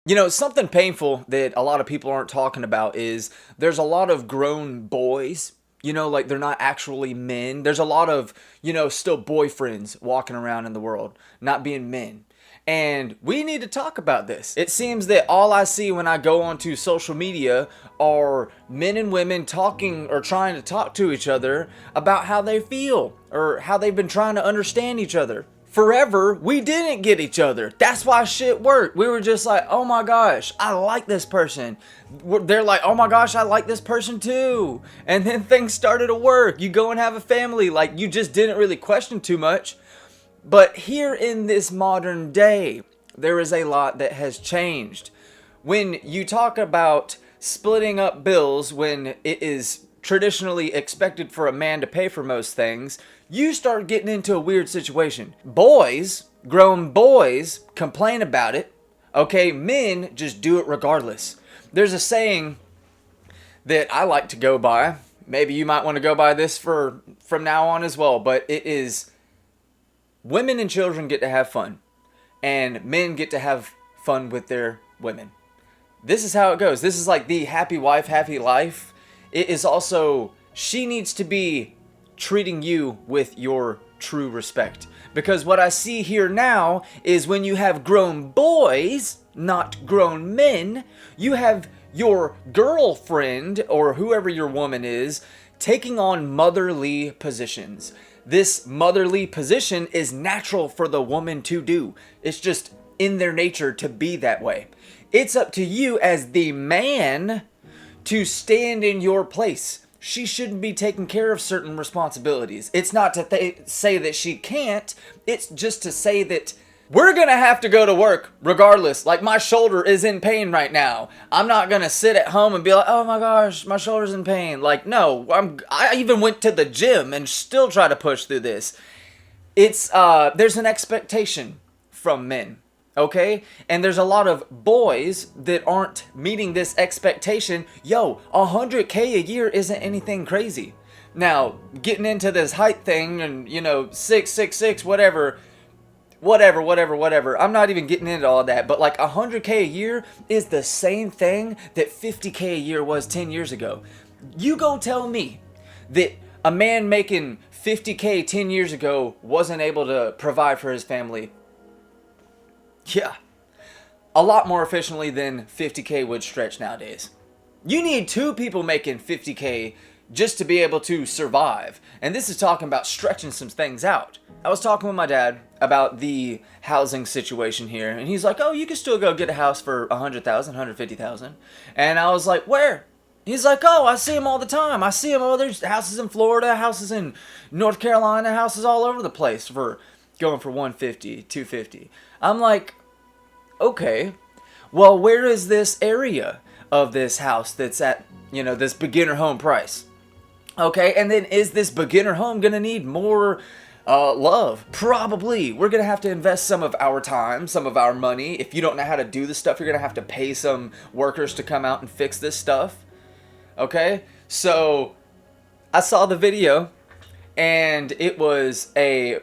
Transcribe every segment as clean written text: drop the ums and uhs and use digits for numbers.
You know, something painful that a lot of people aren't talking about is there's a lot of grown boys, like they're not actually men. There's a lot of, still boyfriends walking around in the world, not being men. And we need to talk about this. It seems that all I see when I go onto social media are men and women talking or trying to talk to each other about how they feel or how they've been trying to understand each other. Forever, we didn't get each other. That's why shit worked. We were just like, oh my gosh, I like this person. They're like, oh my gosh, I like this person too. And then things started to work. You go and have a family. Like, you just didn't really question too much. But here in this modern day, there is a lot that has changed. When you talk about splitting up bills when it is traditionally expected for a man to pay for most things, you start getting into a weird situation. Boys, grown boys, complain about it. Okay, men just do it regardless. There's a saying that I like to go by. Maybe you might want to go by this from now on as well, but it is women and children get to have fun, and men get to have fun with their women. This is how it goes. This is like the happy wife, happy life. It is also, she needs to be treating you with your true respect. Because what I see here now is when you have grown boys, not grown men, you have your girlfriend or whoever your woman is taking on motherly positions. This motherly position is natural for the woman to do. It's just in their nature to be that way. It's up to you as the man to stand in your place. She shouldn't be taking care of certain responsibilities. It's not to say that she can't. It's just to say that we're going to have to go to work regardless. Like, my shoulder is in pain right now. I'm not going to sit at home and be like, oh my gosh, my shoulder's in pain. Like, no, I even went to the gym and still try to push through this. There's an expectation from men. Okay? And there's a lot of boys that aren't meeting this expectation. Yo, 100K a year isn't anything crazy. Now, getting into this height thing and, 6'6", whatever. I'm not even getting into all that. But like 100K a year is the same thing that 50K a year was 10 years ago. You go tell me that a man making 50K 10 years ago wasn't able to provide for his family. Yeah, a lot more efficiently than 50K would stretch nowadays. You need two people making 50K just to be able to survive. And this is talking about stretching some things out. I was talking with my dad about the housing situation here, and he's like, oh, you can still go get a house for 100,000, 150,000. And I was like, where? He's like, oh, I see them all the time. I see them. Oh, there's houses in Florida, houses in North Carolina, houses all over the place for going for 150, 250. I'm like, okay, well, where is this area of this house that's at, this beginner home price? Okay, and then is this beginner home going to need more love? Probably. We're going to have to invest some of our time, some of our money. If you don't know how to do this stuff, you're going to have to pay some workers to come out and fix this stuff. Okay, so I saw the video, and it was I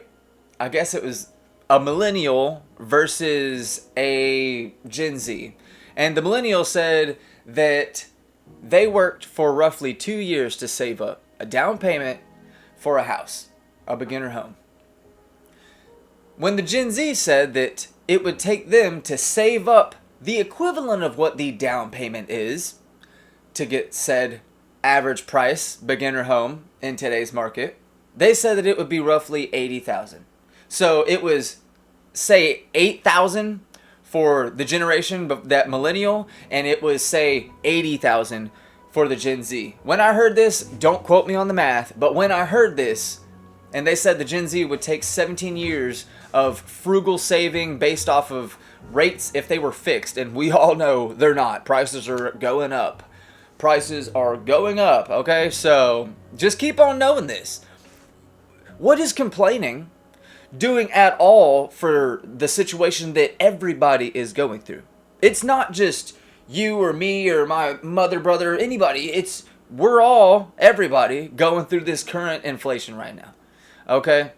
guess it was a millennial versus a Gen Z. And the millennial said that they worked for roughly 2 years to save up a down payment for a house, a beginner home. When the Gen Z said that it would take them to save up the equivalent of what the down payment is to get said average price beginner home in today's market, they said that it would be roughly 80,000. So it was, say, 8,000 for the generation, that millennial, and it was, say, 80,000 for the Gen Z. When I heard this, don't quote me on the math, but when I heard this, and they said the Gen Z would take 17 years of frugal saving based off of rates if they were fixed, and we all know they're not. Prices are going up. Prices are going up, okay? So just keep on knowing this. What is complaining doing at all for the situation that everybody is going through? It's not just you or me or my mother, brother, anybody. We're all, everybody, going through this current inflation right now. Okay?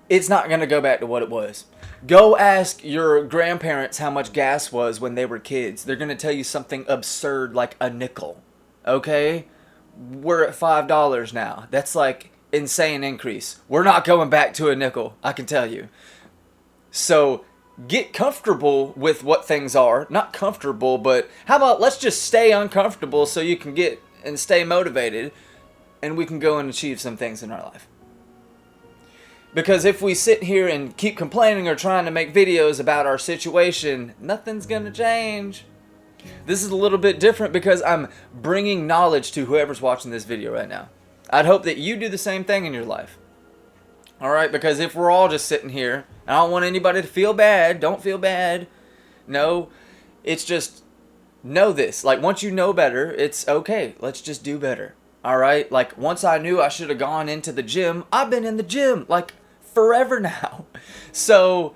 It's not going to go back to what it was. Go ask your grandparents how much gas was when they were kids. They're going to tell you something absurd like a nickel. Okay? We're at $5 now. That's like insane increase. We're not going back to a nickel, I can tell you. So get comfortable with what things are. Not comfortable, but how about let's just stay uncomfortable so you can get and stay motivated and we can go and achieve some things in our life. Because if we sit here and keep complaining or trying to make videos about our situation, nothing's going to change. This is a little bit different because I'm bringing knowledge to whoever's watching this video right now. I'd hope that you do the same thing in your life. Alright, because if we're all just sitting here, I don't want anybody to feel bad. Don't feel bad. No, it's just know this. Like, once you know better, it's okay. Let's just do better. Alright? Like, once I knew I should have gone into the gym, I've been in the gym, like, forever now. So,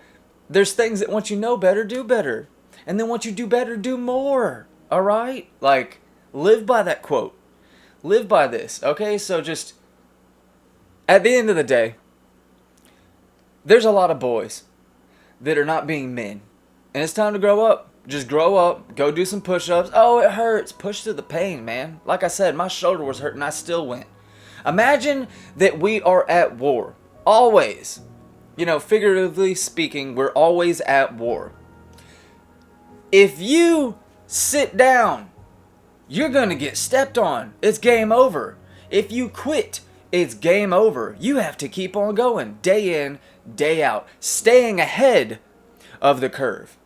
there's things that once you know better, do better. And then once you do better, do more. Alright? Like, live by that quote. Live by this. Okay? So just, at the end of the day, there's a lot of boys that are not being men. And it's time to grow up. Just grow up. Go do some push-ups. Oh, it hurts. Push through the pain, man. Like I said, my shoulder was hurting. I still went. Imagine that we are at war. Always. You know, figuratively speaking, we're always at war. If you sit down, you're going to get stepped on. It's game over. If you quit, it's game over. You have to keep on going. Day in, day out. Staying ahead of the curve.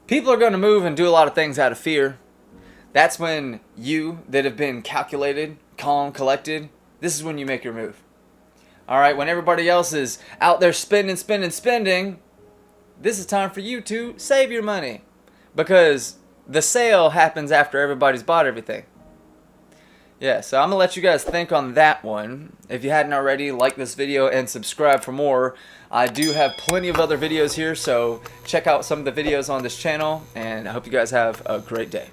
People are going to move and do a lot of things out of fear. That's when you that have been calculated, calm, collected, this is when you make your move. Alright, when everybody else is out there spending, this is time for you to save your money. Because the sale happens after everybody's bought everything. Yeah, so I'm going to let you guys think on that one. If you hadn't already, like this video and subscribe for more. I do have plenty of other videos here, so check out some of the videos on this channel. And I hope you guys have a great day.